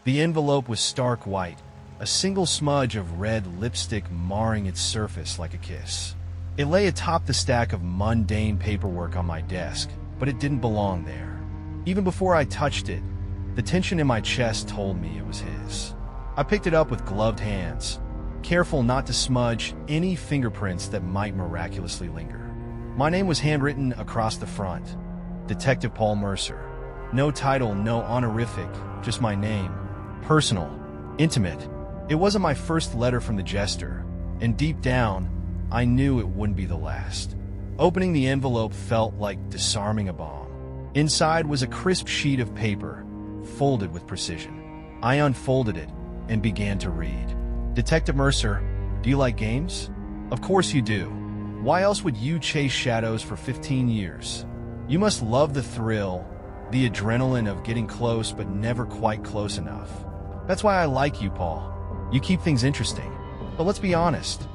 The envelope was stark white, a single smudge of red lipstick marring its surface like a kiss. It lay atop the stack of mundane paperwork on my desk, but it didn't belong there. Even before I touched it, the tension in my chest told me it was his. I picked it up with gloved hands, careful not to smudge any fingerprints that might miraculously linger. My name was handwritten across the front, Detective Paul Mercer. No title, no honorific, just my name. Personal, intimate. It wasn't my first letter from the Jester, and deep down, I knew it wouldn't be the last. Opening the envelope felt like disarming a bomb. Inside was a crisp sheet of paper, folded with precision. I unfolded it and began to read. Detective Mercer, do you like games? Of course you do. Why else would you chase shadows for 15 years? You must love the thrill, the adrenaline of getting close but never quite close enough. That's why I like you, Paul. You keep things interesting. But let's be honest,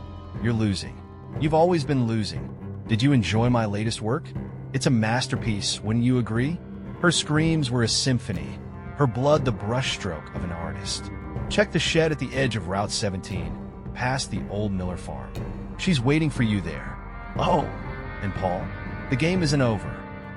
you're losing. You've always been losing. Did you enjoy my latest work? It's a masterpiece, wouldn't you agree? Her screams were a symphony, her blood the brushstroke of an artist. Check the shed at the edge of Route 17, past the old Miller farm. She's waiting for you there. Oh, and Paul, the game isn't over.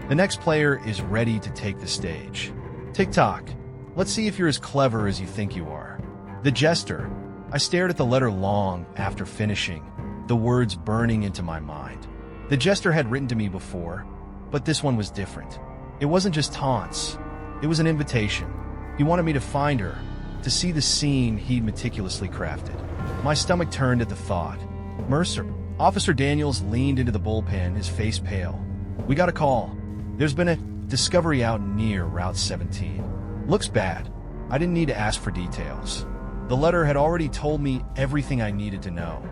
The next player is ready to take the stage. Tick-tock. Let's see if you're as clever as you think you are. The Jester. I stared at the letter long after finishing, the words burning into my mind. The Jester had written to me before, but this one was different. It wasn't just taunts. It was an invitation. He wanted me to find her, to see the scene he'd meticulously crafted. My stomach turned at the thought. Mercer. Officer Daniels leaned into the bullpen, his face pale. We got a call. There's been a discovery out near Route 17. Looks bad. I didn't need to ask for details. The letter had already told me everything I needed to know.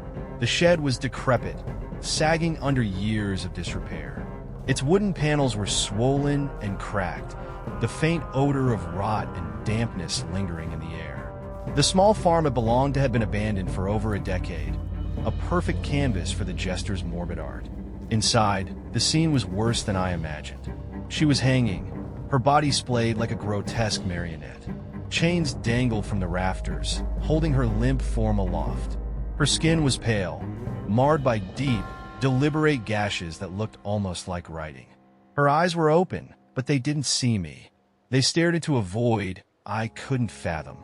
The shed was decrepit, sagging under years of disrepair. Its wooden panels were swollen and cracked, the faint odor of rot and dampness lingering in the air. The small farm it belonged to had been abandoned for over a decade, a perfect canvas for the Jester's morbid art. Inside, the scene was worse than I imagined. She was hanging, her body splayed like a grotesque marionette. Chains dangled from the rafters, holding her limp form aloft. Her skin was pale, marred by deep, deliberate gashes that looked almost like writing. Her eyes were open, but they didn't see me. They stared into a void I couldn't fathom.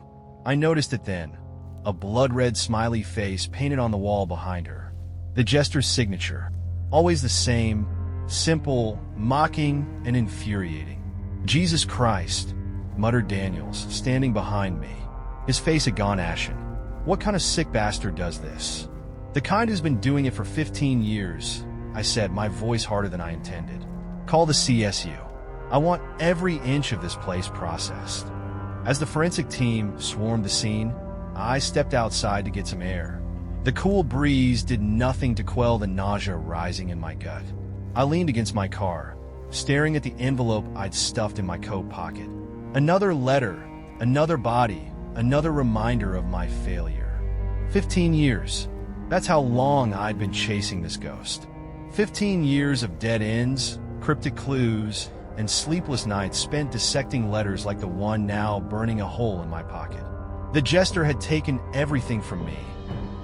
I noticed it then, a blood-red smiley face painted on the wall behind her. The Jester's signature, always the same, simple, mocking, and infuriating. Jesus Christ, muttered Daniels, standing behind me. His face had gone ashen. What kind of sick bastard does this? The kind who's been doing it for 15 years, I said, my voice harder than I intended. Call the CSU. I want every inch of this place processed. As the forensic team swarmed the scene, I stepped outside to get some air. The cool breeze did nothing to quell the nausea rising in my gut. I leaned against my car, staring at the envelope I'd stuffed in my coat pocket. Another letter, another body, another reminder of my failure. 15 years. That's how long I'd been chasing this ghost. 15 years of dead ends, cryptic clues, and sleepless nights spent dissecting letters like the one now burning a hole in my pocket. The Jester had taken everything from me.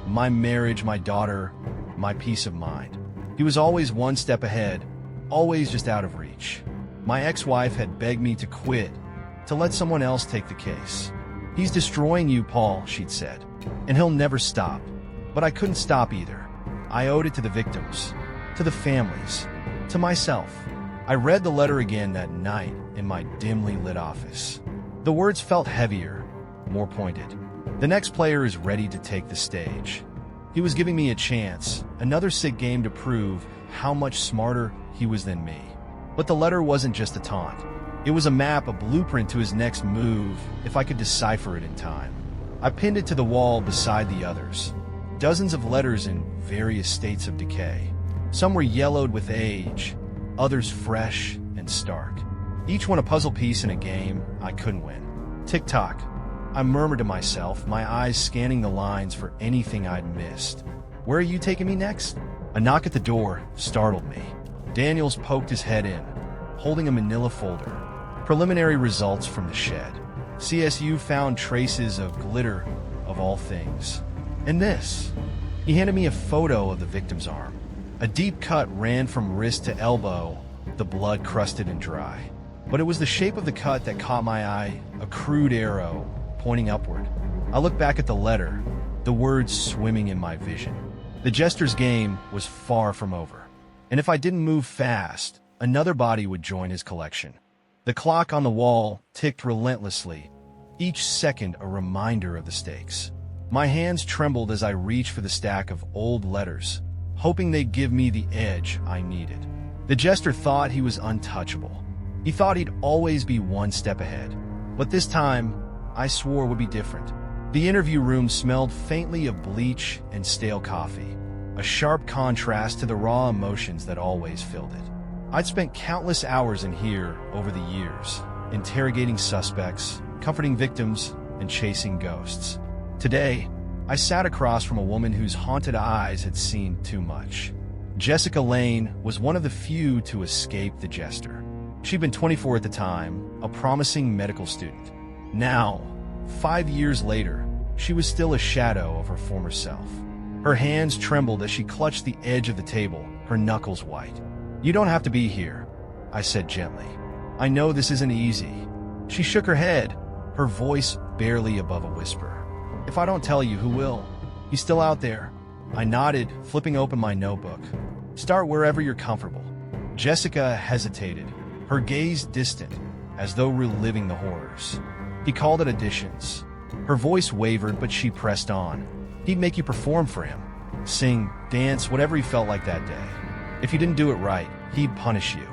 My marriage, my daughter, my peace of mind. He was always one step ahead, always just out of reach. My ex-wife had begged me to quit, to let someone else take the case. He's destroying you, Paul, she'd said, and he'll never stop. But I couldn't stop either. I owed it to the victims, to the families, to myself. I read the letter again that night in my dimly lit office. The words felt heavier, more pointed. The next player is ready to take the stage. He was giving me a chance, another sick game to prove how much smarter he was than me. But the letter wasn't just a taunt. It was a map, a blueprint to his next move, if I could decipher it in time. I pinned it to the wall beside the others. Dozens of letters in various states of decay. Some were yellowed with age, others fresh and stark. Each one a puzzle piece in a game I couldn't win. Tick-tock. I murmured to myself, my eyes scanning the lines for anything I'd missed. Where are you taking me next? A knock at the door startled me. Daniels poked his head in, holding a manila folder. Preliminary results from the shed. CSU found traces of glitter, of all things. And this. He handed me a photo of the victim's arm. A deep cut ran from wrist to elbow, the blood crusted and dry. But it was the shape of the cut that caught my eye, a crude arrow pointing upward. I looked back at the letter, the words swimming in my vision. The Jester's game was far from over. And if I didn't move fast, another body would join his collection. The clock on the wall ticked relentlessly, each second a reminder of the stakes. My hands trembled as I reached for the stack of old letters, hoping they'd give me the edge I needed. The Jester thought he was untouchable. He thought he'd always be one step ahead. But this time, I swore would be different. The interview room smelled faintly of bleach and stale coffee, a sharp contrast to the raw emotions that always filled it. I'd spent countless hours in here over the years, interrogating suspects, comforting victims, and chasing ghosts. Today, I sat across from a woman whose haunted eyes had seen too much. Jessica Lane was one of the few to escape the Jester. She'd been 24 at the time, a promising medical student. Now, 5 years later, she was still a shadow of her former self. Her hands trembled as she clutched the edge of the table, her knuckles white. "You don't have to be here," I said gently. "I know this isn't easy." She shook her head, her voice barely above a whisper. "If I don't tell you, who will? He's still out there." I nodded, flipping open my notebook. "Start wherever you're comfortable." Jessica hesitated, her gaze distant, as though reliving the horrors. He called it additions. Her voice wavered, but she pressed on. He'd make you perform for him. Sing, dance, whatever he felt like that day. If you didn't do it right, he'd punish you.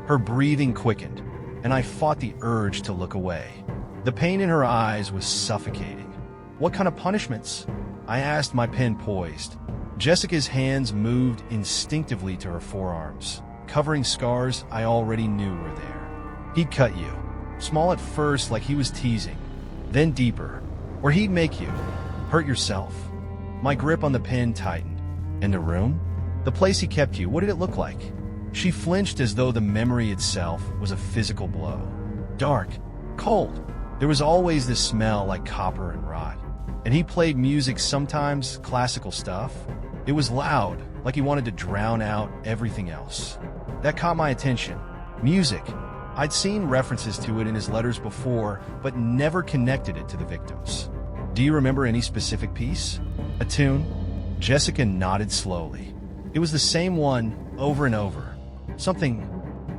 Her breathing quickened, and I fought the urge to look away. The pain in her eyes was suffocating. "What kind of punishments?" I asked, my pen poised. Jessica's hands moved instinctively to her forearms, covering scars I already knew were there. "He'd cut you. Small at first, like he was teasing, then deeper, or he'd make you hurt yourself." My grip on the pen tightened. "In the room? The place he kept you, what did it look like?" She flinched as though the memory itself was a physical blow. "Dark, cold. There was always this smell like copper and rot. And he played music, sometimes classical stuff. It was loud, like he wanted to drown out everything else." That caught my attention. Music. I'd seen references to it in his letters before, but never connected it to the victims. "Do you remember any specific piece? A tune?" Jessica nodded slowly. "It was the same one over and over. Something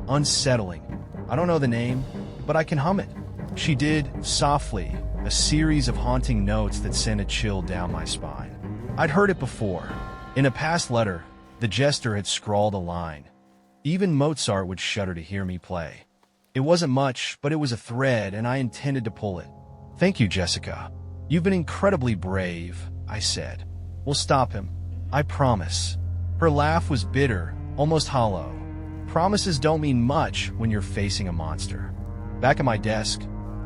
unsettling. I don't know the name, but I can hum it." She did, softly, a series of haunting notes that sent a chill down my spine. I'd heard it before. In a past letter, the Jester had scrawled a line. Even Mozart would shudder to hear me play. It wasn't much, but it was a thread, and I intended to pull it. "Thank you, Jessica. You've been incredibly brave," I said. "We'll stop him. I promise." Her laugh was bitter, almost hollow. Promises don't mean much when you're facing a monster. Back at my desk,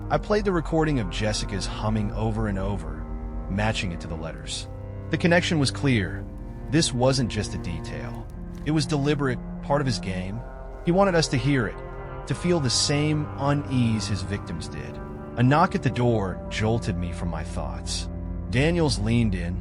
I played the recording of Jessica's humming over and over, matching it to the letters. The connection was clear. This wasn't just a detail. It was deliberate, part of his game. He wanted us to hear it, to feel the same unease his victims did. A knock at the door jolted me from my thoughts. Daniels leaned in,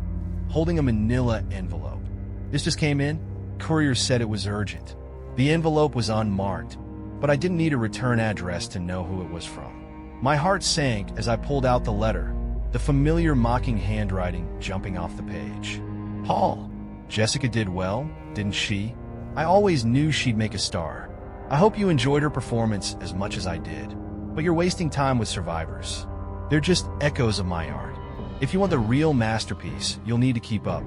holding a manila envelope. "This just came in. Courier said it was urgent." The envelope was unmarked, but I didn't need a return address to know who it was from. My heart sank as I pulled out the letter, the familiar mocking handwriting jumping off the page. "Paul, Jessica did well, didn't she? I always knew she'd make a star. I hope you enjoyed her performance as much as I did. But you're wasting time with survivors. They're just echoes of my art. If you want the real masterpiece, you'll need to keep up.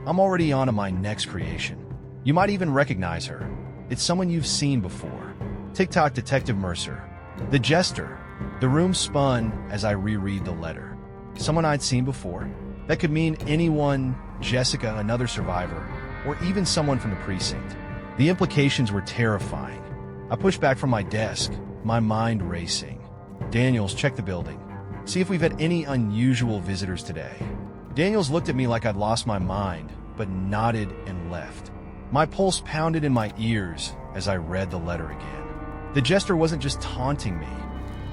I'm already on to my next creation. You might even recognize her. It's someone you've seen before. TikTok Detective Mercer. The Jester." The room spun as I reread the letter. Someone I'd seen before. That could mean anyone, Jessica, another survivor, or even someone from the precinct. The implications were terrifying. I pushed back from my desk, my mind racing. "Daniels, check the building. See if we've had any unusual visitors today." Daniels looked at me like I'd lost my mind, but nodded and left. My pulse pounded in my ears as I read the letter again. The Jester wasn't just taunting me.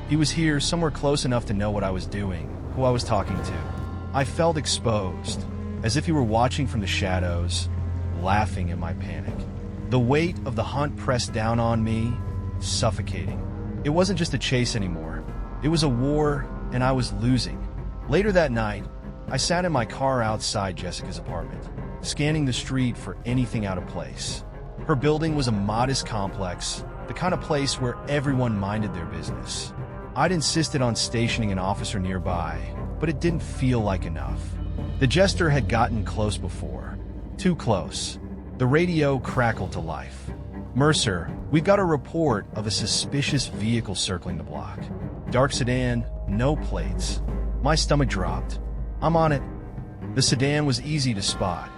He was here, somewhere close enough to know what I was doing, who I was talking to. I felt exposed, as if he were watching from the shadows, laughing at my panic. The weight of the hunt pressed down on me, suffocating. It wasn't just a chase anymore. It was a war, and I was losing. Later that night, I sat in my car outside Jessica's apartment, scanning the street for anything out of place. Her building was a modest complex, the kind of place where everyone minded their business. I'd insisted on stationing an officer nearby, but it didn't feel like enough. The Jester had gotten close before. Too close. The radio crackled to life. "Mercer, we've got a report of a suspicious vehicle circling the block. Dark sedan, no plates." My stomach dropped. "I'm on it." The sedan was easy to spot,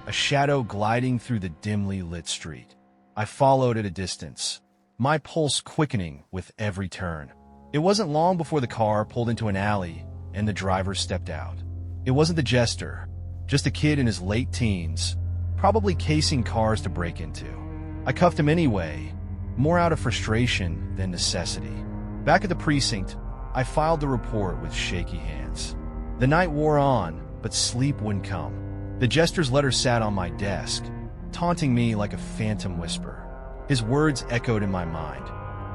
a shadow gliding through the dimly lit street. I followed at a distance, my pulse quickening with every turn. It wasn't long before the car pulled into an alley and the driver stepped out. It wasn't the Jester, just a kid in his late teens, probably casing cars to break into. I cuffed him anyway, more out of frustration than necessity. Back at the precinct, I filed the report with shaky hands. The night wore on, but sleep wouldn't come. The Jester's letter sat on my desk, taunting me like a phantom whisper. His words echoed in my mind.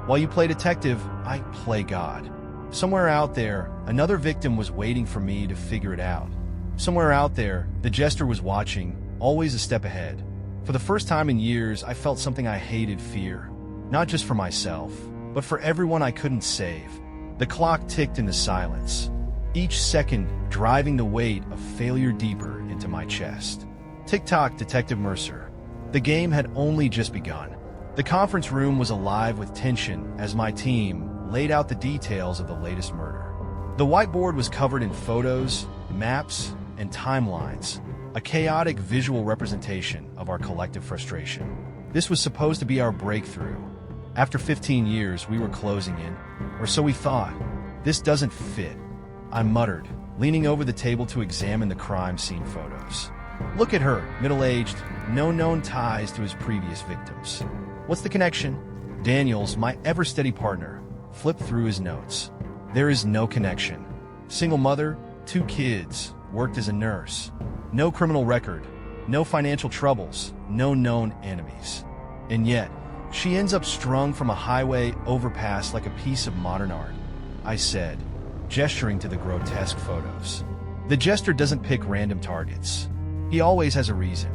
"While you play detective, I play God." Somewhere out there, another victim was waiting for me to figure it out. Somewhere out there, the Jester was watching, always a step ahead. For the first time in years, I felt something I hated: fear. Not just for myself, but for everyone I couldn't save. The clock ticked in the silence, each second driving the weight of failure deeper into my chest. Tick-tock, Detective Mercer. The game had only just begun. The conference room was alive with tension as my team laid out the details of the latest murder. The whiteboard was covered in photos, maps, and timelines, a chaotic visual representation of our collective frustration. This was supposed to be our breakthrough. After 15 years, we were closing in, or so we thought. "This doesn't fit," I muttered, leaning over the table to examine the crime scene photos. "Look at her, middle-aged, no known ties to his previous victims. What's the connection?" Daniels, my ever-steady partner, flipped through his notes. "There is no connection. Single mother, 2 kids, worked as a nurse. No criminal record, no financial troubles, no known enemies. And yet, she ends up strung from a highway overpass like a piece of modern art," I said, gesturing to the grotesque photos. "The Jester doesn't pick random targets. He always has a reason.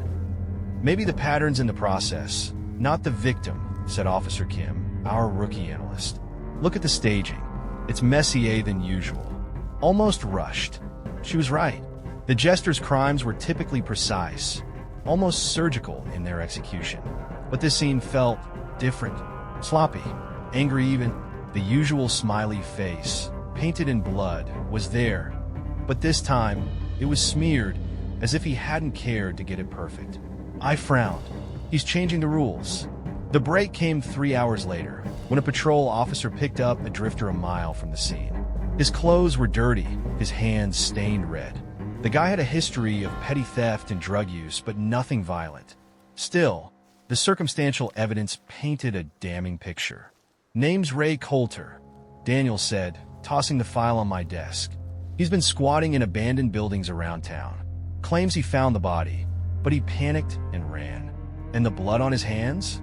Maybe the pattern's in the process, not the victim," said Officer Kim, our rookie analyst. "Look at the staging. It's messier than usual. Almost rushed." She was right. The Jester's crimes were typically precise, almost surgical in their execution. But this scene felt different, sloppy, angry even. The usual smiley face, painted in blood, was there, but this time it was smeared as if he hadn't cared to get it perfect. I frowned. He's changing the rules. The break came 3 hours later, when a patrol officer picked up a drifter a mile from the scene. His clothes were dirty, his hands stained red. The guy had a history of petty theft and drug use, but nothing violent. Still, the circumstantial evidence painted a damning picture. "Name's Ray Coulter," Daniel said, tossing the file on my desk. "He's been squatting in abandoned buildings around town. Claims he found the body, but he panicked and ran. And the blood on his hands?"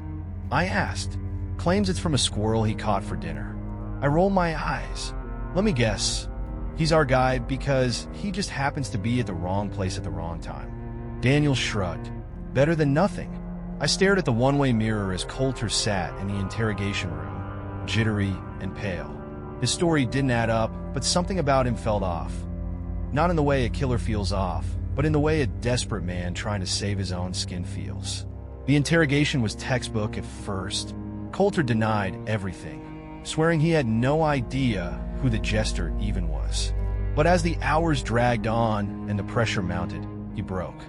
I asked. "Claims it's from a squirrel he caught for dinner." I rolled my eyes. "Let me guess. He's our guy because he just happens to be at the wrong place at the wrong time." Daniel shrugged. "Better than nothing." I stared at the one-way mirror as Coulter sat in the interrogation room, jittery and pale. His story didn't add up, but something about him felt off. Not in the way a killer feels off, but in the way a desperate man trying to save his own skin feels. The interrogation was textbook at first. Coulter denied everything, swearing he had no idea who the Jester even was. But as the hours dragged on and the pressure mounted, he broke.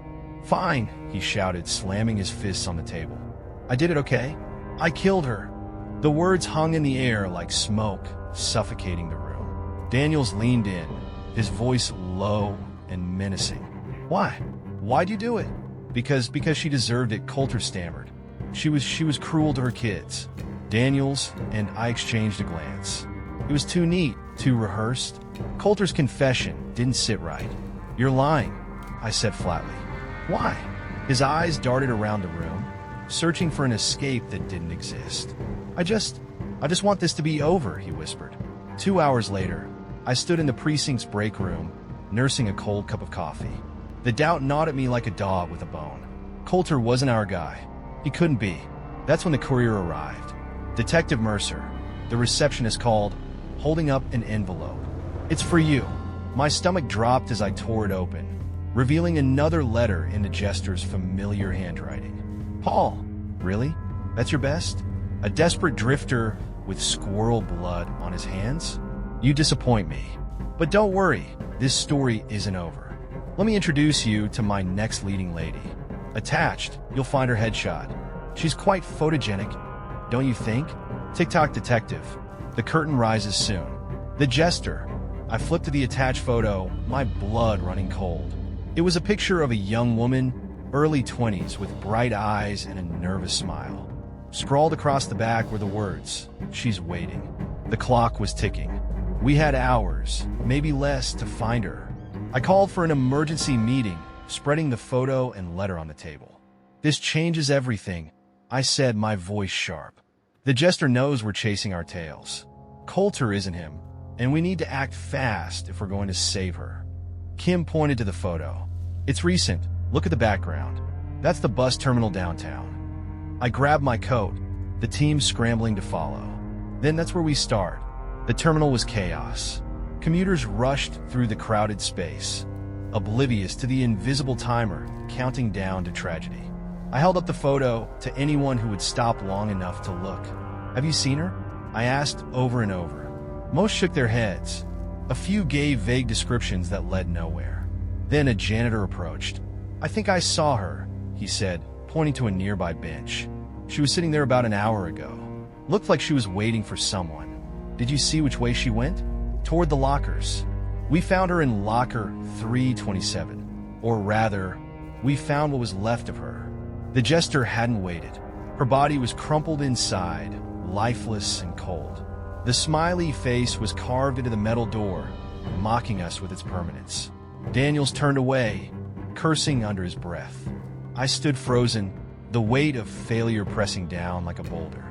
"Fine," he shouted, slamming his fists on the table. "I did it, okay? I killed her." The words hung in the air like smoke, suffocating the room. Daniels leaned in, his voice low and menacing. "Why? Why'd you do it?" Because she deserved it," Coulter stammered. She was cruel to her kids." Daniels and I exchanged a glance. It was too neat, too rehearsed. Coulter's confession didn't sit right. "You're lying," I said flatly. "Why?" His eyes darted around the room, searching for an escape that didn't exist. I just want this to be over," he whispered. 2 hours later, I stood in the precinct's break room, nursing a cold cup of coffee. The doubt gnawed at me like a dog with a bone. Coulter wasn't our guy. He couldn't be. That's when the courier arrived. Detective Mercer, the receptionist called, holding up an envelope. "It's for you." My stomach dropped as I tore it open, revealing another letter in the Jester's familiar handwriting. "Paul, really? That's your best? A desperate drifter with squirrel blood on his hands? You disappoint me. But don't worry, this story isn't over. Let me introduce you to my next leading lady. Attached, you'll find her headshot. She's quite photogenic, don't you think? TikTok detective. The curtain rises soon. The Jester." I flipped to the attached photo, my blood running cold. It was a picture of a young woman, early 20s, with bright eyes and a nervous smile. Scrawled across the back were the words, "She's waiting." The clock was ticking. We had hours, maybe less, to find her. I called for an emergency meeting, spreading the photo and letter on the table. "This changes everything," I said, my voice sharp. "The Jester knows we're chasing our tails. Coulter isn't him, and we need to act fast if we're going to save her." Kim pointed to the photo. "It's recent. Look at the background. That's the bus terminal downtown." I grabbed my coat, the team scrambling to follow. Then that's where we start. The terminal was chaos. Commuters rushed through the crowded space, oblivious to the invisible timer counting down to tragedy. I held up the photo to anyone who would stop long enough to look. "Have you seen her?" I asked over and over. Most shook their heads. A few gave vague descriptions that led nowhere. Then a janitor approached. "I think I saw her," he said, pointing to a nearby bench. "She was sitting there about an hour ago. Looked like she was waiting for someone." "Did you see which way she went?" "Toward the lockers. We found her in locker 327. Or rather, we found what was left of her." The Jester hadn't waited. Her body was crumpled inside, lifeless and cold. The smiley face was carved into the metal door, mocking us with its permanence. Daniels turned away, cursing under his breath. I stood frozen, the weight of failure pressing down like a boulder.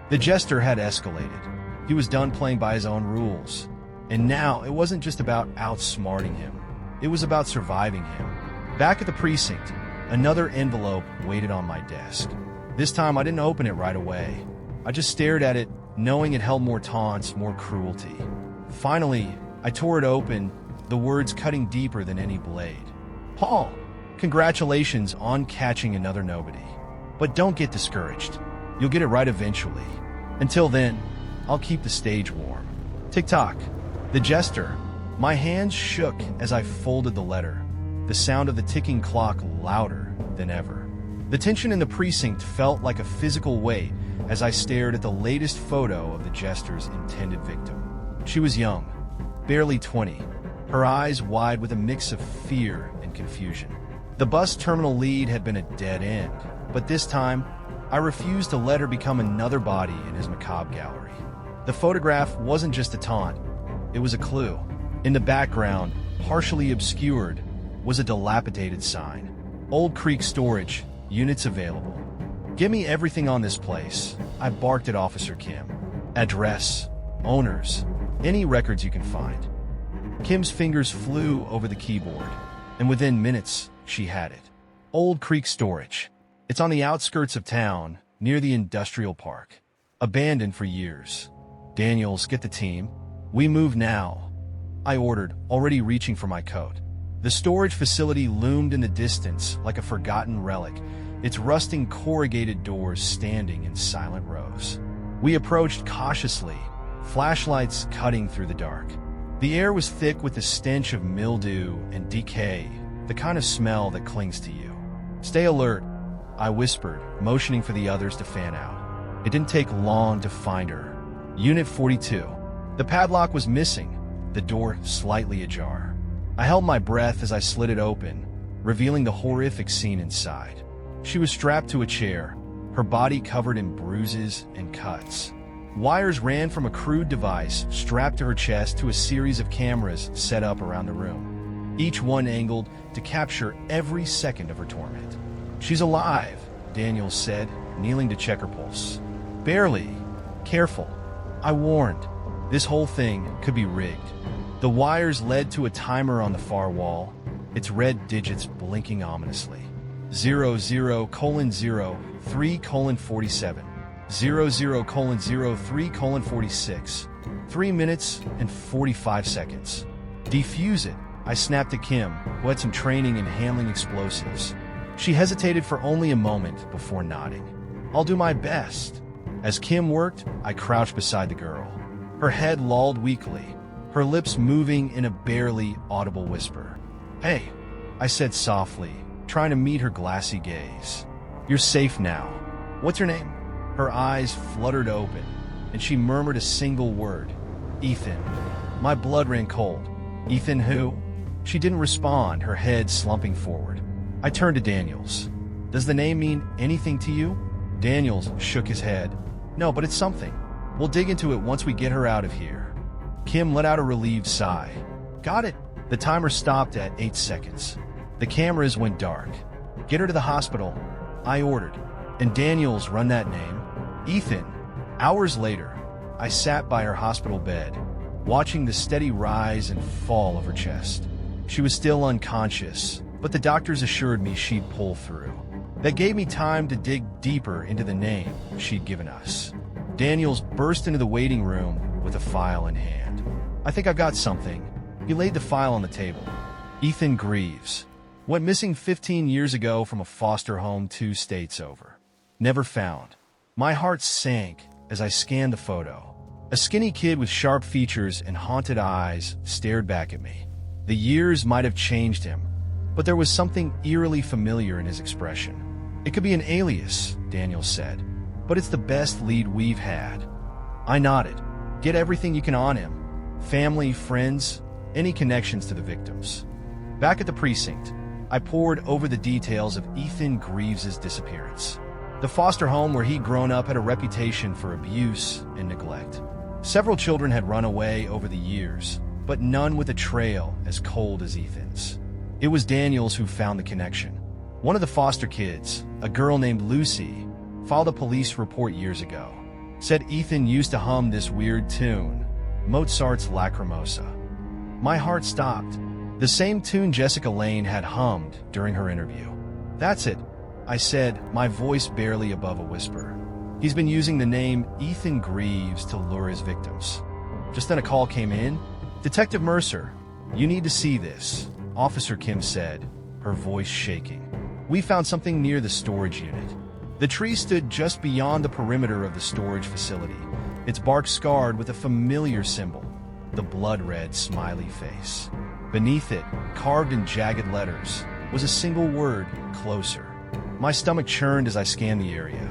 The Jester had escalated. He was done playing by his own rules. And now it wasn't just about outsmarting him. It was about surviving him. Back at the precinct, another envelope waited on my desk. This time I didn't open it right away. I just stared at it, knowing it held more taunts, more cruelty. Finally, I tore it open, the words cutting deeper than any blade. "Paul, congratulations on catching another nobody. But don't get discouraged. You'll get it right eventually. Until then, I'll keep the stage warm." Tick-tock. The Jester. My hands shook as I folded the letter, the sound of the ticking clock louder than ever. The tension in the precinct felt like a physical weight as I stared at the latest photo of the Jester's intended victim. She was young, barely 20, her eyes wide with a mix of fear and confusion. The bus terminal lead had been a dead end, but this time, I refused to let her become another body in his macabre gallery. The photograph wasn't just a taunt, it was a clue. In the background, partially obscured, was a dilapidated sign. "Old Creek Storage, units available." "Give me everything on this place," I barked at Officer Kim. "Address, owners, any records you can find." Kim's fingers flew over the keyboard, and within minutes, she had it. Old Creek Storage. It's on the outskirts of town, near the industrial park. Abandoned for years. "Daniels, get the team. We move now," I ordered, already reaching for my coat. The storage facility loomed in the distance like a forgotten relic, its rusting corrugated doors standing in silent rows. We approached cautiously, flashlights cutting through the dark. The air was thick with the stench of mildew and decay, the kind of smell that clings to you. "Stay alert," I whispered, motioning for the others to fan out. It didn't take long to find her. Unit 42. The padlock was missing, the door slightly ajar. I held my breath as I slid it open, revealing the horrific scene inside. She was strapped to a chair, her body covered in bruises and cuts. Wires ran from a crude device strapped to her chest to a series of cameras set up around the room, each one angled to capture every second of her torment. "She's alive," Daniels said, kneeling to check her pulse. "Barely. Careful. I warned. This whole thing could be rigged." The wires led to a timer on the far wall, its red digits blinking ominously. 00:03:47. 00:03:46. 3 minutes and 45 seconds. "Defuse it," I snapped at Kim, who had some training in handling explosives. She hesitated for only a moment before nodding. "I'll do my best." As Kim worked, I crouched beside the girl. Her head lolled weakly, her lips moving in a barely audible whisper. "Hey," I said softly, trying to meet her glassy gaze. "You're safe now. What's your name?" Her eyes fluttered open, and she murmured a single word. "Ethan." My blood ran cold. "Ethan who?" She didn't respond, her head slumping forward. I turned to Daniels. "Does the name mean anything to you?" Daniels shook his head. "No, but it's something. We'll dig into it once we get her out of here." Kim let out a relieved sigh. "Got it." The timer stopped at 8 seconds. The cameras went dark. "Get her to the hospital," I ordered. "And Daniels, run that name." "Ethan." Hours later, I sat by her hospital bed, watching the steady rise and fall of her chest. She was still unconscious, but the doctors assured me she'd pull through. That gave me time to dig deeper into the name she'd given us. Daniels burst into the waiting room with a file in hand. "I think I've got something." He laid the file on the table. "Ethan Greaves. Went missing 15 years ago from a foster home 2 states over. Never found." My heart sank as I scanned the photo. A skinny kid with sharp features and haunted eyes stared back at me. The years might have changed him, but there was something eerily familiar in his expression. "It could be an alias," Daniel said, "but it's the best lead we've had." I nodded. "Get everything you can on him. Family, friends, any connections to the victims." Back at the precinct, I pored over the details of Ethan Greaves' disappearance. The foster home where he'd grown up had a reputation for abuse and neglect. Several children had run away over the years, but none with a trail as cold as Ethan's. It was Daniels who found the connection. One of the foster kids, a girl named Lucy, filed a police report years ago. Said Ethan used to hum this weird tune, Mozart's Lacrimosa. My heart stopped. The same tune Jessica Lange had hummed during her interview. "That's it," I said, my voice barely above a whisper. "He's been using the name Ethan Greaves to lure his victims." Just then a call came in. "Detective Mercer, you need to see this," Officer Kim said, her voice shaking. "We found something near the storage unit." The tree stood just beyond the perimeter of the storage facility, its bark scarred with a familiar symbol, the blood-red smiley face. Beneath it, carved in jagged letters, was a single word, "Closer." My stomach churned as I scanned the area.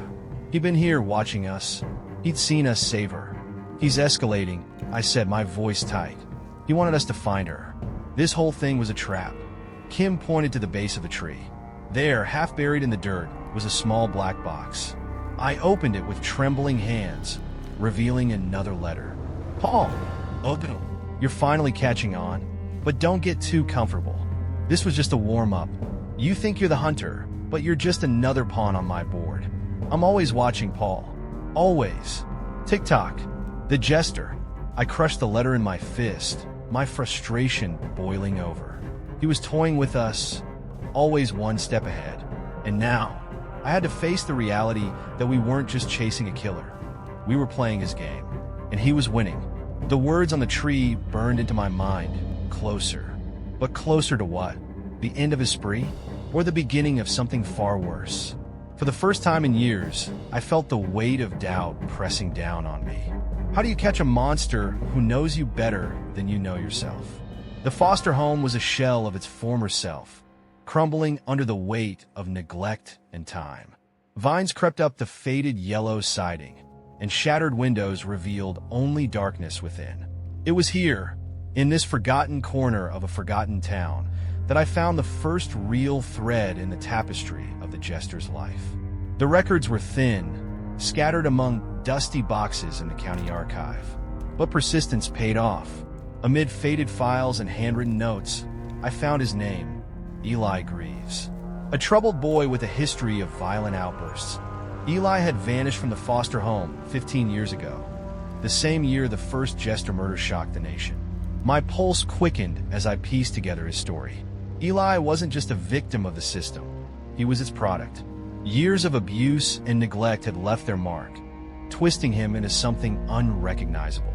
He'd been here watching us. He'd seen us save her. "He's escalating," I said, my voice tight. "He wanted us to find her. This whole thing was a trap." Kim pointed to the base of the tree. There, half buried in the dirt, was a small black box. I opened it with trembling hands, revealing another letter. "Paul, open. You're finally catching on, but don't get too comfortable. This was just a warm-up. You think you're the hunter, but you're just another pawn on my board. I'm always watching, Paul. Always. Tick-tock. The Jester." I crushed the letter in my fist, my frustration boiling over. He was toying with us, always one step ahead. And now, I had to face the reality that we weren't just chasing a killer. We were playing his game, and he was winning. The words on the tree burned into my mind. Closer. But closer to what? The end of his spree? Or the beginning of something far worse? For the first time in years, I felt the weight of doubt pressing down on me. How do you catch a monster who knows you better than you know yourself? The foster home was a shell of its former self, crumbling under the weight of neglect and time. Vines crept up the faded yellow siding, and shattered windows revealed only darkness within. It was here, in this forgotten corner of a forgotten town, that I found the first real thread in the tapestry of the Jester's life. The records were thin, scattered among dusty boxes in the county archive. But persistence paid off. Amid faded files and handwritten notes, I found his name, Eli Greaves. A troubled boy with a history of violent outbursts. Eli had vanished from the foster home 15 years ago, the same year the first Jester murder shocked the nation. My pulse quickened as I pieced together his story. Eli wasn't just a victim of the system, he was its product. Years of abuse and neglect had left their mark, twisting him into something unrecognizable.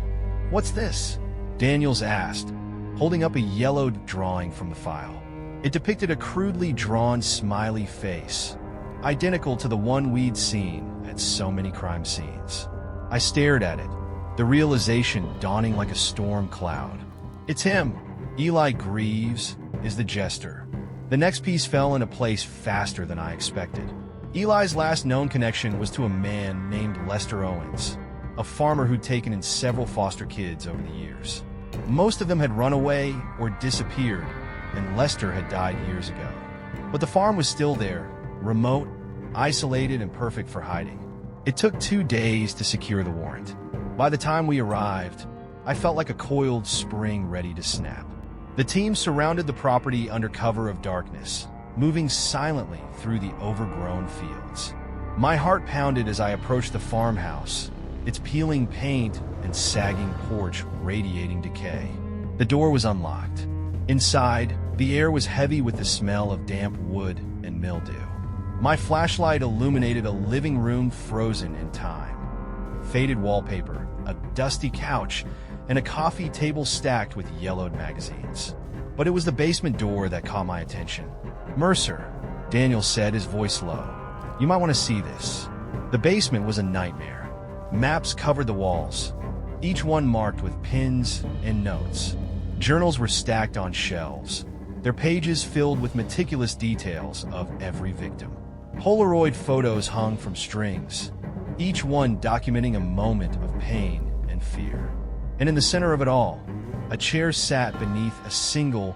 "What's this?" Daniels asked, holding up a yellowed drawing from the file. It depicted a crudely drawn smiley face, identical to the one we'd seen at so many crime scenes. I stared at it, the realization dawning like a storm cloud. It's him. Eli Greaves is the Jester. The next piece fell into place faster than I expected. Eli's last known connection was to a man named Lester Owens, a farmer who'd taken in several foster kids over the years. Most of them had run away or disappeared, and Lester had died years ago. But the farm was still there, remote, isolated, and perfect for hiding. It took 2 days to secure the warrant. By the time we arrived, I felt like a coiled spring ready to snap. The team surrounded the property under cover of darkness, moving silently through the overgrown fields. My heart pounded as I approached the farmhouse, its peeling paint and sagging porch radiating decay. The door was unlocked. Inside, the air was heavy with the smell of damp wood and mildew. My flashlight illuminated a living room frozen in time. Faded wallpaper, a dusty couch, and a coffee table stacked with yellowed magazines. But it was the basement door that caught my attention. "Mercer," Daniel said, his voice low. "You might want to see this." The basement was a nightmare. Maps covered the walls, each one marked with pins and notes. Journals were stacked on shelves, their pages filled with meticulous details of every victim. Polaroid photos hung from strings, each one documenting a moment of pain and fear. And in the center of it all, a chair sat beneath a single,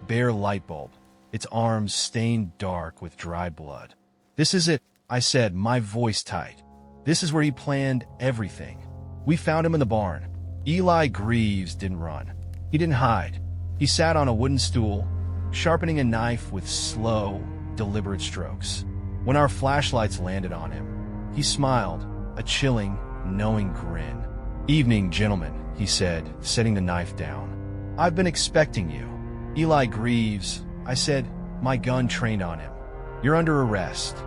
bare light bulb, its arms stained dark with dried blood. "This is it," I said, my voice tight. "This is where he planned everything. We found him in the barn." Eli Greaves didn't run. He didn't hide. He sat on a wooden stool, sharpening a knife with slow, deliberate strokes. When our flashlights landed on him, he smiled, a chilling, knowing grin. "Evening, gentlemen," he said, setting the knife down. "I've been expecting you." "Eli Greaves," I said, my gun trained on him. "You're under arrest."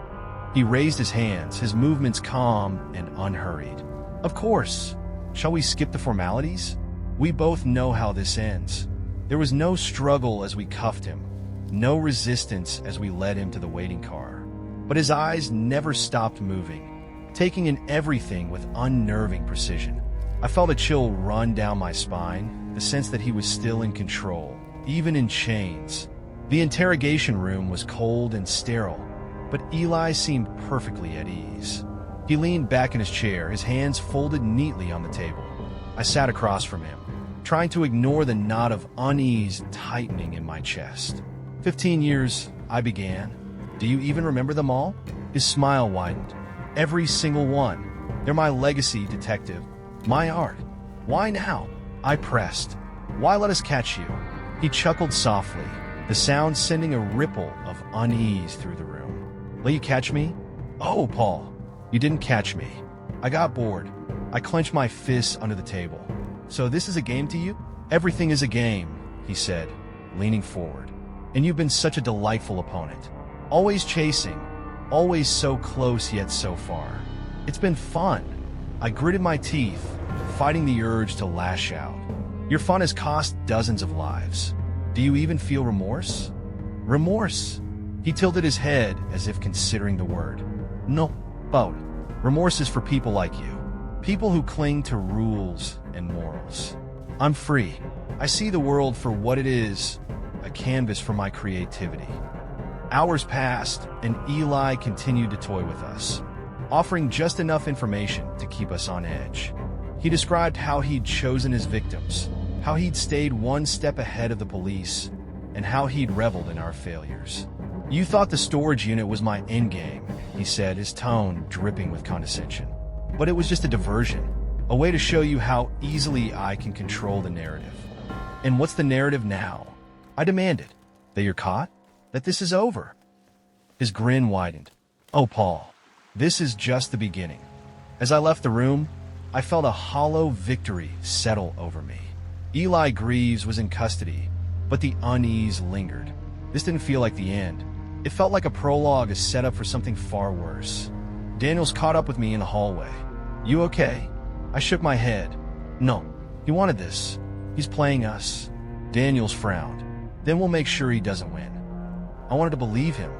He raised his hands, his movements calm and unhurried. "Of course. Shall we skip the formalities? We both know how this ends." There was no struggle as we cuffed him, no resistance as we led him to the waiting car. But his eyes never stopped moving, taking in everything with unnerving precision. I felt a chill run down my spine, the sense that he was still in control, even in chains. The interrogation room was cold and sterile, but Eli seemed perfectly at ease. He leaned back in his chair, his hands folded neatly on the table. I sat across from him, trying to ignore the knot of unease tightening in my chest. 15 years, I began. "Do you even remember them all?" His smile widened. "Every single one. They're my legacy, detective. My art. Why now?" I pressed. "Why let us catch you?" He chuckled softly, the sound sending a ripple of unease through the room. "Let you catch me?" "Oh, Paul, you didn't catch me." I got bored. I clenched my fists under the table. "So this is a game to you?" "Everything is a game," he said, leaning forward. "And you've been such a delightful opponent. Always chasing, always so close yet so far. It's been fun." I gritted my teeth, fighting the urge to lash out. "Your fun has cost dozens of lives. Do you even feel remorse?" "Remorse?" He tilted his head as if considering the word. "No, about. Remorse is for people like you. People who cling to rules and morals. I'm free. I see the world for what it is, a canvas for my creativity." Hours passed, and Eli continued to toy with us, offering just enough information to keep us on edge. He described how he'd chosen his victims, how he'd stayed one step ahead of the police, and how he'd reveled in our failures. "You thought the storage unit was my endgame," he said, his tone dripping with condescension. but it was just a diversion, a way to show you how easily I can control the narrative. And what's the narrative now? I demanded. That you're caught? That this is over? His grin widened. Oh, Paul, this is just the beginning. As I left the room, I felt a hollow victory settle over me. Eli Greaves was in custody, but the unease lingered. This didn't feel like the end. It felt like a prologue, a setup for something far worse. Daniels caught up with me in the hallway. You okay? I shook my head. No, he wanted this. He's playing us. Daniels frowned. Then we'll make sure he doesn't win. I wanted to believe him,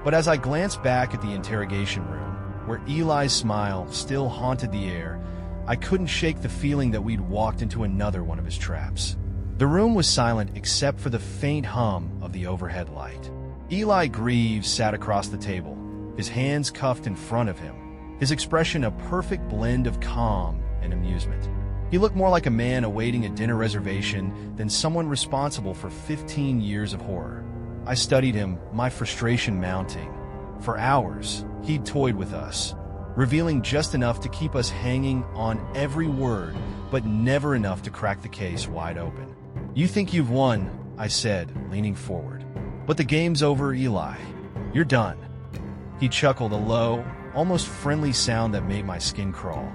but as I glanced back at the interrogation room, where Eli's smile still haunted the air, I couldn't shake the feeling that we'd walked into another one of his traps. The room was silent except for the faint hum of the overhead light. Eli Greaves sat across the table, his hands cuffed in front of him, his expression a perfect blend of calm and amusement. He looked more like a man awaiting a dinner reservation than someone responsible for 15 years of horror. I studied him, my frustration mounting. For hours, he'd toyed with us, revealing just enough to keep us hanging on every word, but never enough to crack the case wide open. You think you've won, I said, leaning forward. But the game's over, Eli. You're done. He chuckled, a low, almost friendly sound that made my skin crawl.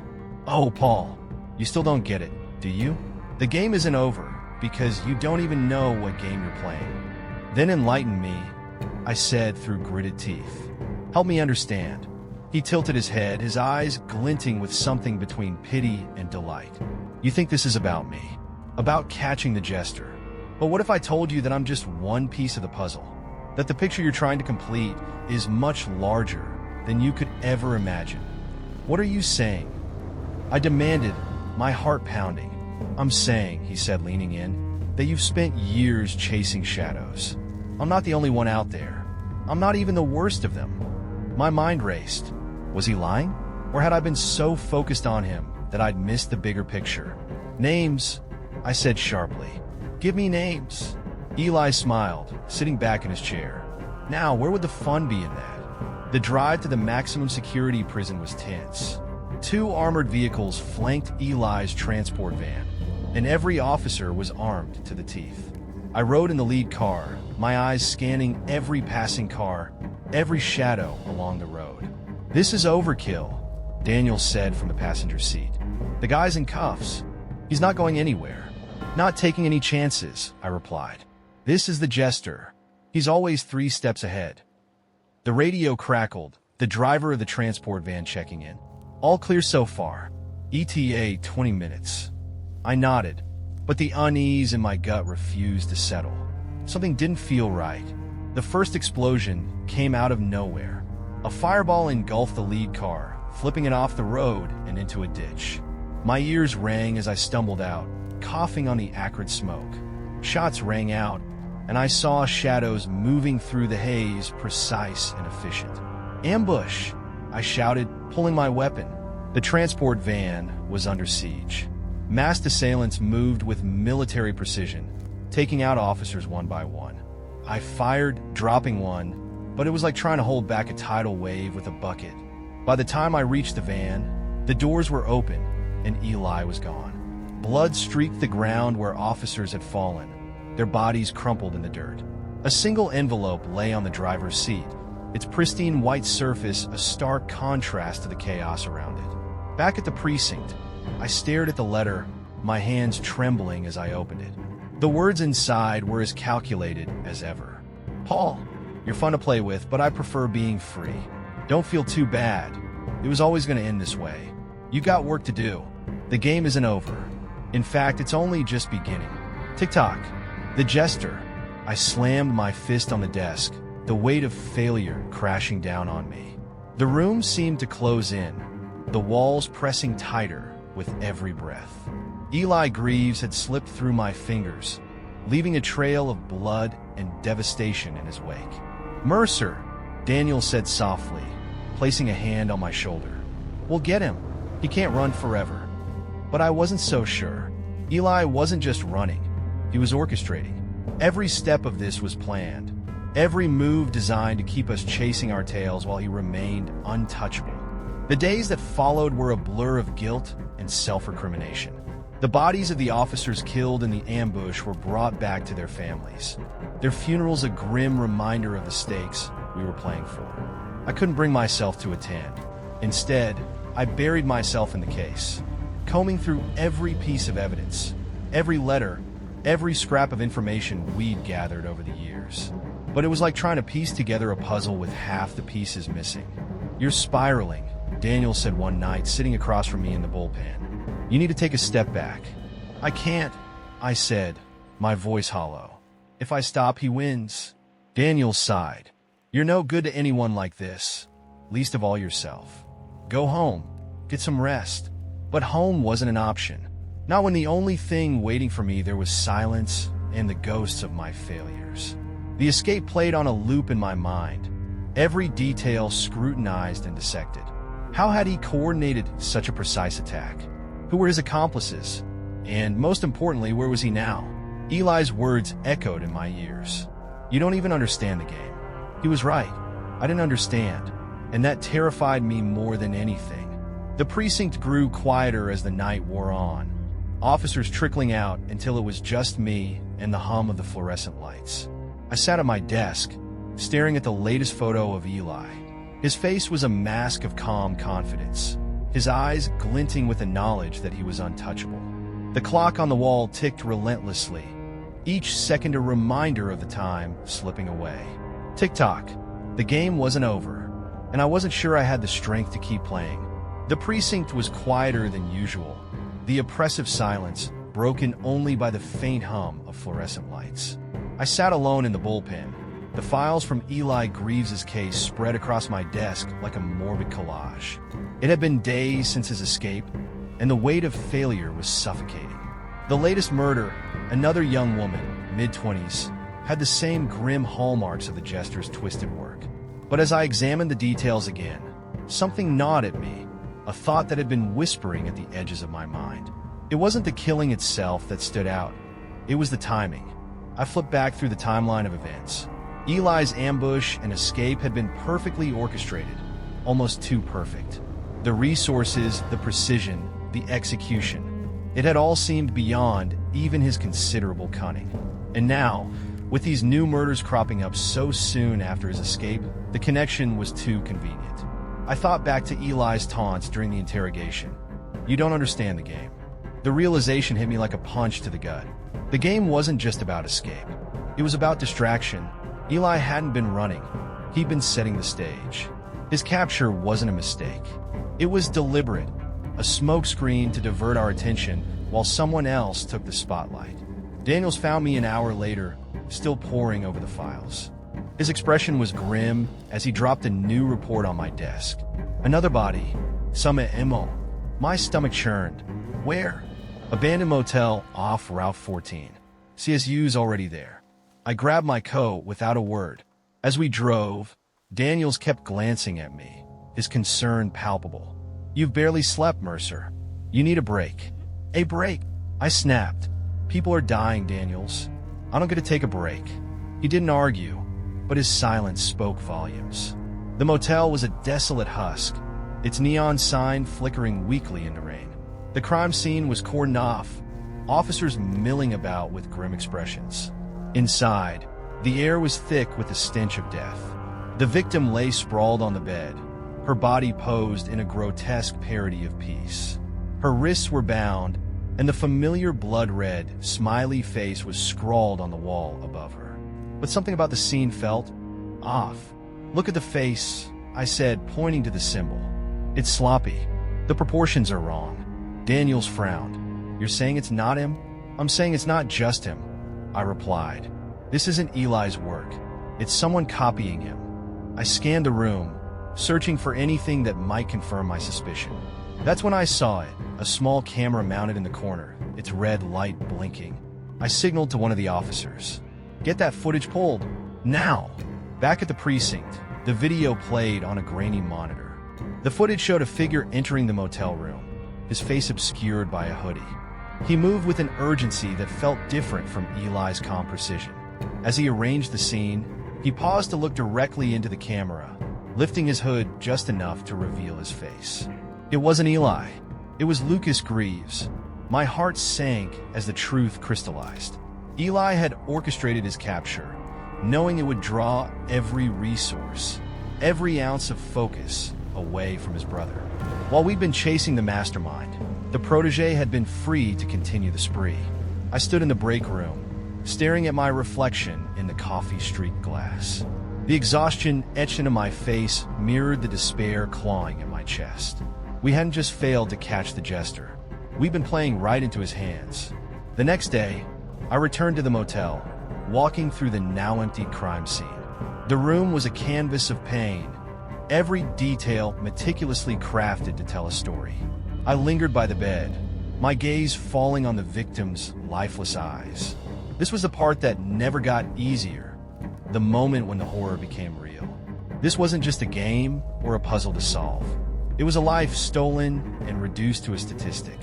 Oh, Paul, you still don't get it, do you? The game isn't over because you don't even know what game you're playing. Then enlighten me, I said through gritted teeth. Help me understand. He tilted his head, his eyes glinting with something between pity and delight. You think this is about me, about catching the Jester. But what if I told you that I'm just one piece of the puzzle? That the picture you're trying to complete is much larger than you could ever imagine? What are you saying? I demanded, my heart pounding. I'm saying, he said, leaning in, that you've spent years chasing shadows. I'm not the only one out there. I'm not even the worst of them. My mind raced. Was he lying? Or had I been so focused on him that I'd missed the bigger picture? Names, I said sharply. Give me names. Eli smiled, sitting back in his chair. Now, where would the fun be in that? The drive to the maximum security prison was tense. 2 armored vehicles flanked Eli's transport van, and every officer was armed to the teeth. I rode in the lead car, my eyes scanning every passing car, every shadow along the road. This is overkill, Daniel said from the passenger seat. The guy's in cuffs. He's not going anywhere. Not taking any chances, I replied. This is the Jester. He's always 3 steps ahead. The radio crackled, the driver of the transport van checking in. All clear so far. ETA 20 minutes. I nodded, but the unease in my gut refused to settle. Something didn't feel right. The first explosion came out of nowhere. A fireball engulfed the lead car, flipping it off the road and into a ditch. My ears rang as I stumbled out, coughing on the acrid smoke. Shots rang out, and I saw shadows moving through the haze, precise and efficient. Ambush! I shouted, pulling my weapon. The transport van was under siege. Masked assailants moved with military precision, taking out officers one by one. I fired, dropping one, but it was like trying to hold back a tidal wave with a bucket. By the time I reached the van, the doors were open, and Eli was gone. Blood streaked the ground where officers had fallen, their bodies crumpled in the dirt. A single envelope lay on the driver's seat, its pristine white surface a stark contrast to the chaos around it. Back at the precinct, I stared at the letter, my hands trembling as I opened it. The words inside were as calculated as ever. Paul, you're fun to play with, but I prefer being free. Don't feel too bad. It was always going to end this way. You got work to do. The game isn't over. In fact, it's only just beginning. Tick-tock. The Jester. I slammed my fist on the desk, the weight of failure crashing down on me. The room seemed to close in, the walls pressing tighter with every breath. Eli Greaves had slipped through my fingers, leaving a trail of blood and devastation in his wake. Mercer, Daniel said softly, placing a hand on my shoulder. We'll get him. He can't run forever. But I wasn't so sure. Eli wasn't just running. He was orchestrating. Every step of this was planned. Every move designed to keep us chasing our tails while he remained untouchable. The days that followed were a blur of guilt and self-recrimination. The bodies of the officers killed in the ambush were brought back to their families. Their funerals a grim reminder of the stakes we were playing for. I couldn't bring myself to attend. Instead, I buried myself in the case, combing through every piece of evidence, every letter, every scrap of information we'd gathered over the years. But it was like trying to piece together a puzzle with half the pieces missing. "You're spiraling," Daniel said one night, sitting across from me in the bullpen. "You need to take a step back." "I can't," I said, my voice hollow. "If I stop, he wins." Daniel sighed. "You're no good to anyone like this, least of all yourself. Go home, get some rest." But home wasn't an option. Not when the only thing waiting for me there was silence and the ghosts of my failures. The escape played on a loop in my mind, every detail scrutinized and dissected. How had he coordinated such a precise attack? Who were his accomplices? And most importantly, where was he now? Eli's words echoed in my ears. "You don't even understand the game." He was right. I didn't understand, and that terrified me more than anything. The precinct grew quieter as the night wore on, officers trickling out until it was just me and the hum of the fluorescent lights. I sat at my desk, staring at the latest photo of Eli. His face was a mask of calm confidence, his eyes glinting with the knowledge that he was untouchable. The clock on the wall ticked relentlessly, each second a reminder of the time slipping away. Tick-tock. The game wasn't over, and I wasn't sure I had the strength to keep playing. The precinct was quieter than usual, the oppressive silence broken only by the faint hum of fluorescent lights. I sat alone in the bullpen, the files from Eli Greaves's case spread across my desk like a morbid collage. It had been days since his escape, and the weight of failure was suffocating. The latest murder, another young woman, mid-20s, had the same grim hallmarks of the Jester's twisted work. But as I examined the details again, something gnawed at me, a thought that had been whispering at the edges of my mind. It wasn't the killing itself that stood out. It was the timing. I flipped back through the timeline of events. Eli's ambush and escape had been perfectly orchestrated, almost too perfect. The resources, the precision, the execution. It had all seemed beyond even his considerable cunning. And now, with these new murders cropping up so soon after his escape, the connection was too convenient. I thought back to Eli's taunts during the interrogation. "You don't understand the game." The realization hit me like a punch to the gut. The game wasn't just about escape. It was about distraction. Eli hadn't been running. He'd been setting the stage. His capture wasn't a mistake. It was deliberate, a smokescreen to divert our attention while someone else took the spotlight. Daniels found me an hour later, still poring over the files. His expression was grim as he dropped a new report on my desk. "Another body. Some MO." My stomach churned. "Where?" "Abandoned motel off Route 14. CSU's already there." I grabbed my coat without a word. As we drove, Daniels kept glancing at me, his concern palpable. "You've barely slept, Mercer. You need a break." "A break?" I snapped. "People are dying, Daniels. I don't get to take a break." He didn't argue, but his silence spoke volumes. The motel was a desolate husk, its neon sign flickering weakly in the rain. The crime scene was cordoned off, officers milling about with grim expressions. Inside, the air was thick with the stench of death. The victim lay sprawled on the bed, her body posed in a grotesque parody of peace. Her wrists were bound, and the familiar blood-red, smiley face was scrawled on the wall above her. But something about the scene felt off. "Look at the face," I said, pointing to the symbol. "It's sloppy. The proportions are wrong." Daniels frowned. "You're saying it's not him?" "I'm saying it's not just him," I replied. "This isn't Eli's work. It's someone copying him." I scanned the room, searching for anything that might confirm my suspicion. That's when I saw it, a small camera mounted in the corner, its red light blinking. I signaled to one of the officers. "Get that footage pulled, now!" Back at the precinct, the video played on a grainy monitor. The footage showed a figure entering the motel room, his face obscured by a hoodie. He moved with an urgency that felt different from Eli's calm precision. As he arranged the scene, he paused to look directly into the camera, lifting his hood just enough to reveal his face. It wasn't Eli. It was Lucas Greaves. My heart sank as the truth crystallized. Eli had orchestrated his capture, knowing it would draw every resource, every ounce of focus away from his brother. While we'd been chasing the mastermind, the protege had been free to continue the spree. I stood in the break room, staring at my reflection in the coffee-streaked glass. The exhaustion etched into my face mirrored the despair clawing at my chest. We hadn't just failed to catch the Jester. We'd been playing right into his hands. The next day, I returned to the motel, walking through the now-empty crime scene. The room was a canvas of pain, every detail meticulously crafted to tell a story. I lingered by the bed, my gaze falling on the victim's lifeless eyes. This was the part that never got easier, the moment when the horror became real. This wasn't just a game or a puzzle to solve. It was a life stolen and reduced to a statistic.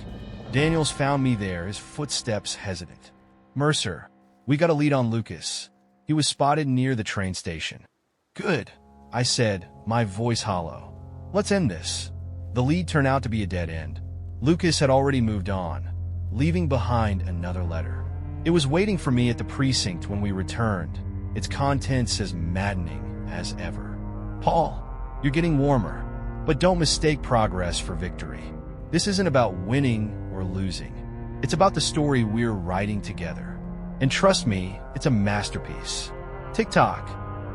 Daniels found me there, his footsteps hesitant. "Mercer, we got a lead on Lucas. He was spotted near the train station." "Good," I said, my voice hollow. "Let's end this." The lead turned out to be a dead end. Lucas had already moved on, leaving behind another letter. It was waiting for me at the precinct when we returned, its contents as maddening as ever. "Paul, you're getting warmer, but don't mistake progress for victory. This isn't about winning or losing. It's about the story we're writing together. And trust me, it's a masterpiece." Tick-tock.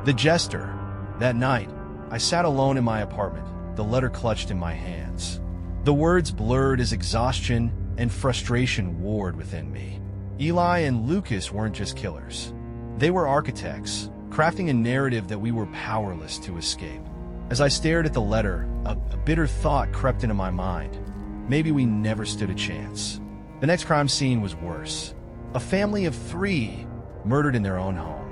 The Jester. That night, I sat alone in my apartment, the letter clutched in my hands. The words blurred as exhaustion and frustration warred within me. Eli and Lucas weren't just killers. They were architects, crafting a narrative that we were powerless to escape. As I stared at the letter, a bitter thought crept into my mind. Maybe we never stood a chance. The next crime scene was worse. A family of 3 murdered in their own home.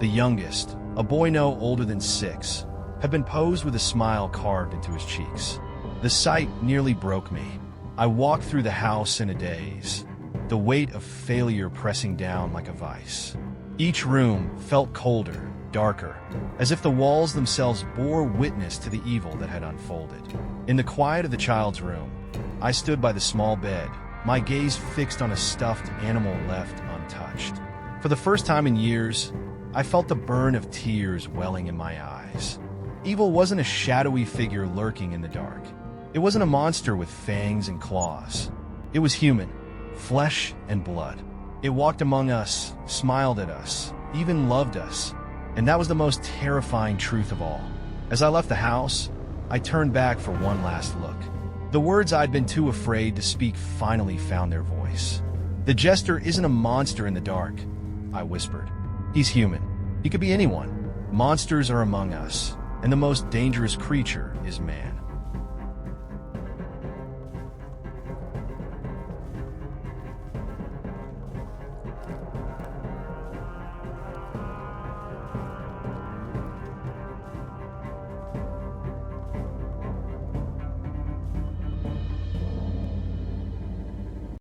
The youngest, a boy no older than 6, had been posed with a smile carved into his cheeks. The sight nearly broke me. I walked through the house in a daze, the weight of failure pressing down like a vice. Each room felt colder, darker, as if the walls themselves bore witness to the evil that had unfolded. In the quiet of the child's room, I stood by the small bed, my gaze fixed on a stuffed animal left untouched. For the first time in years, I felt the burn of tears welling in my eyes. Evil wasn't a shadowy figure lurking in the dark. It wasn't a monster with fangs and claws. It was human, flesh and blood. It walked among us, smiled at us, even loved us. And that was the most terrifying truth of all. As I left the house, I turned back for one last look. The words I'd been too afraid to speak finally found their voice. "The Jester isn't a monster in the dark," I whispered. "He's human. He could be anyone. Monsters are among us, and the most dangerous creature is man."